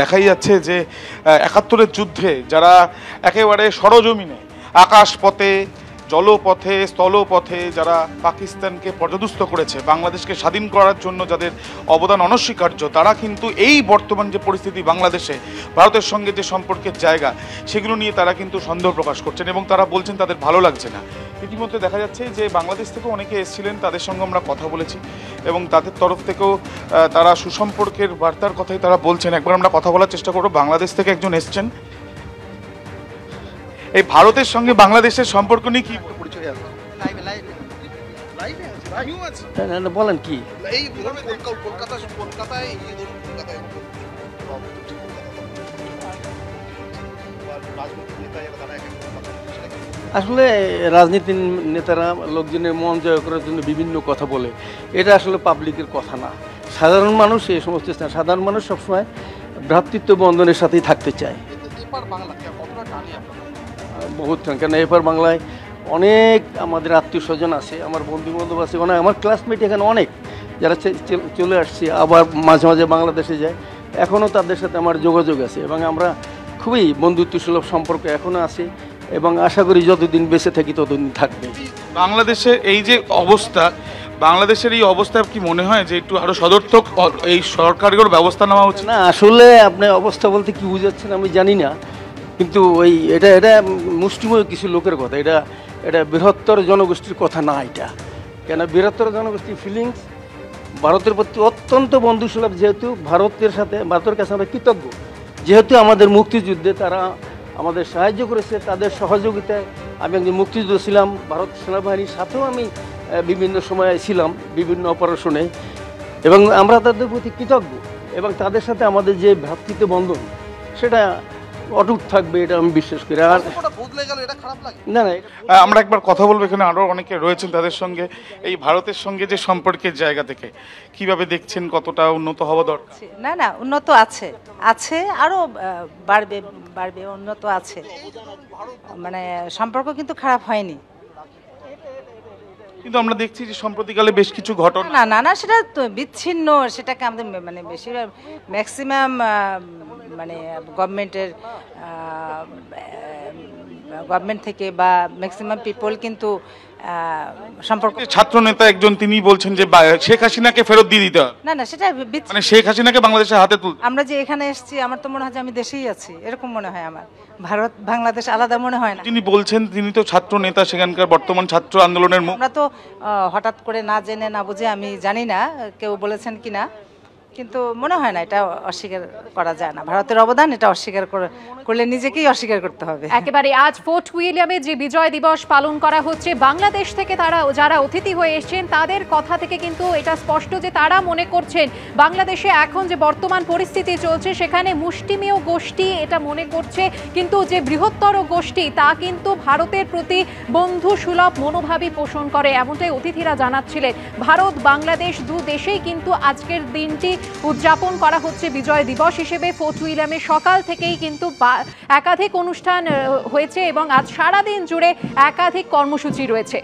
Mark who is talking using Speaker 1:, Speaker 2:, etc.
Speaker 1: দেখাই যাচ্ছে যে ৭১-এর যুদ্ধে যারা একেবারে সরজমিনে আকাশপথে, জলপথে, স্থলপথে যারা পাকিস্তানকে পর্যদুস্ত করেছে, বাংলাদেশকে স্বাধীন করার জন্য যাদের অবদান অনস্বীকার্য, তারা কিন্তু এই বর্তমান যে পরিস্থিতি বাংলাদেশে ভারতের সঙ্গে যে সম্পর্কের জায়গা, সেগুলো নিয়ে তারা কিন্তু সন্দেহ প্রকাশ করছেন এবং তারা বলছেন তাদের ভালো লাগছে না। ইতিমধ্যে দেখা যাচ্ছে যে বাংলাদেশ থেকেও অনেকে এসেছিলেন, তাদের সঙ্গে আমরা কথা বলেছি এবং তাদের তরফ থেকেও তারা সুসম্পর্কের বার্তার কথাই তারা বলছেন। একবার আমরা কথা বলার চেষ্টা করব। বাংলাদেশ থেকে একজন এসছেন। এই ভারতের সঙ্গে বাংলাদেশের সম্পর্ক নিয়ে কি পরিচয় আছে?
Speaker 2: বলেন কি আসলে রাজনীতির নেতারা লোকজনের মন জয় করার জন্য বিভিন্ন কথা বলে, এটা আসলে পাবলিকের কথা না। সাধারণ মানুষ এই সমস্ত, সাধারণ মানুষ সবসময় ভ্রাতৃত্ব বন্ধনের সাথেই থাকতে চায়। বহুত, কেন এপার বাংলায় অনেক আমাদের আত্মীয় স্বজন আছে, আমার বন্ধু বান্ধব আছে, অনেক আমার ক্লাসমেট এখানে অনেক যারা চলে আসছে, আবার মাঝে মাঝে বাংলাদেশে যায়, এখনও তাদের সাথে আমার যোগাযোগ আছে এবং আমরা খুবই বন্ধুত্বসুলভ সম্পর্ক এখনও আছে এবং আশা করি যতদিন বেঁচে থাকি ততদিন থাকবে।
Speaker 1: বাংলাদেশের এই যে অবস্থা, বাংলাদেশের এই অবস্থা কি মনে হয় যে একটু আরো সদর্থক এই সরকারের ব্যবস্থা নেওয়া উচিত?
Speaker 2: না, আসলে আপনি অবস্থা বলতে কি বুঝাচ্ছেন আমি জানি না, কিন্তু ওই এটা মুষ্টিমেয় কিছু লোকের কথা, এটা বৃহত্তর জনগোষ্ঠীর কথা না। এটা কেন বৃহত্তর জনগোষ্ঠীর ফিলিংস ভারতের প্রতি অত্যন্ত বন্ধুসুলভ, যেহেতু ভারতের কাছে আমরা কৃতজ্ঞ, যেহেতু আমাদের মুক্তিযুদ্ধে তারা আমাদের সাহায্য করেছে, তাদের সহযোগিতায় আমি একজন মুক্তিযুদ্ধ ছিলাম, ভারত সেনাবাহিনীর সাথেও আমি বিভিন্ন সময়ে ছিলাম বিভিন্ন অপারেশনে, এবং আমরা তাদের প্রতি কৃতজ্ঞ এবং তাদের সাথে আমাদের যে ভ্রাতৃত্ব বন্ধন সেটা অটুট থাকবে, এটা আমি বিশ্বাস করি। আর না না,
Speaker 1: আমরা একবার কথা বলবো, এখানে আরো অনেকে রয়েছেন, তাদের সঙ্গে এই ভারতের সঙ্গে যে সম্পর্কের জায়গা থেকে কিভাবে দেখছেন, কতটা উন্নত হওয়া দরকার?
Speaker 3: না না, উন্নত আছে, আরো বাড়বে, উন্নত আছে, মানে সম্পর্ক কিন্তু খারাপ হয়নি।
Speaker 1: কিন্তু আমরা দেখছি যে সম্প্রতিকালে বেশ কিছু ঘটনা,
Speaker 3: না না না, সেটা তো বিচ্ছিন্ন, সেটাকে আমাদের মানে বেশিরভাগ ম্যাক্সিমাম মানে গভর্নমেন্ট থেকে বা ম্যাক্সিমাম পিপল কিন্তু সম্পর্ক।
Speaker 1: ছাত্র নেতা একজন তিনি বলছেন যে শেখ হাসিনাকে ফেরত দিয়ে দিতে হবে।
Speaker 3: না না, সেটা
Speaker 1: মানে শেখ হাসিনাকে বাংলাদেশের হাতে তুলতে।
Speaker 3: আমরা যে এখানে এসেছি, আমার তো মনে হয় যে আমি দেশেই আছি, এরকম মনে হয় আমার। ভারত বাংলাদেশ আলাদা মনে হয় না।
Speaker 1: তিনি বলছেন, তিনি তো ছাত্র নেতা, সেখানকার বর্তমান ছাত্র আন্দোলনের মুখ।
Speaker 3: আমরা তো হঠাৎ করে না জেনে না বুঝে, আমি জানি না কেউ বলেছেন কিনা, কিন্তু মনে হয় না, এটা অস্বীকার করা যায় না। ভারতের অবদান এটা অস্বীকার করলে নিজেকেই অস্বীকার করতে হবে।
Speaker 4: একেবারে আজ ফোর্ট উইলিয়ামে যে বিজয় দিবস পালন করা হচ্ছে, বাংলাদেশ থেকে তারা যারা অতিথি হয়ে এসেছেন তাদের কথা থেকে কিন্তু এটা স্পষ্ট যে তারা মনে করছেন বাংলাদেশে এখন যে বর্তমান পরিস্থিতি চলছে সেখানে মুষ্টিমেয় গোষ্ঠী এটা মনে করছে, কিন্তু যে বৃহত্তর গোষ্ঠী তা কিন্তু ভারতের প্রতি বন্ধু সুলভ মনোভাবই পোষণ করে, এমনটাই অতিথিরা জানাচ্ছিলেন। ভারত বাংলাদেশ দু দেশেই কিন্তু আজকের দিনটি উদযাপন করা হচ্ছে বিজয় দিবস হিসেবে। ফোর্ট উইলিয়ামে সকাল থেকেই কিন্তু একাধিক অনুষ্ঠান হয়েছে এবং আজ সারাদিন জুড়ে একাধিক কর্মসূচি রয়েছে।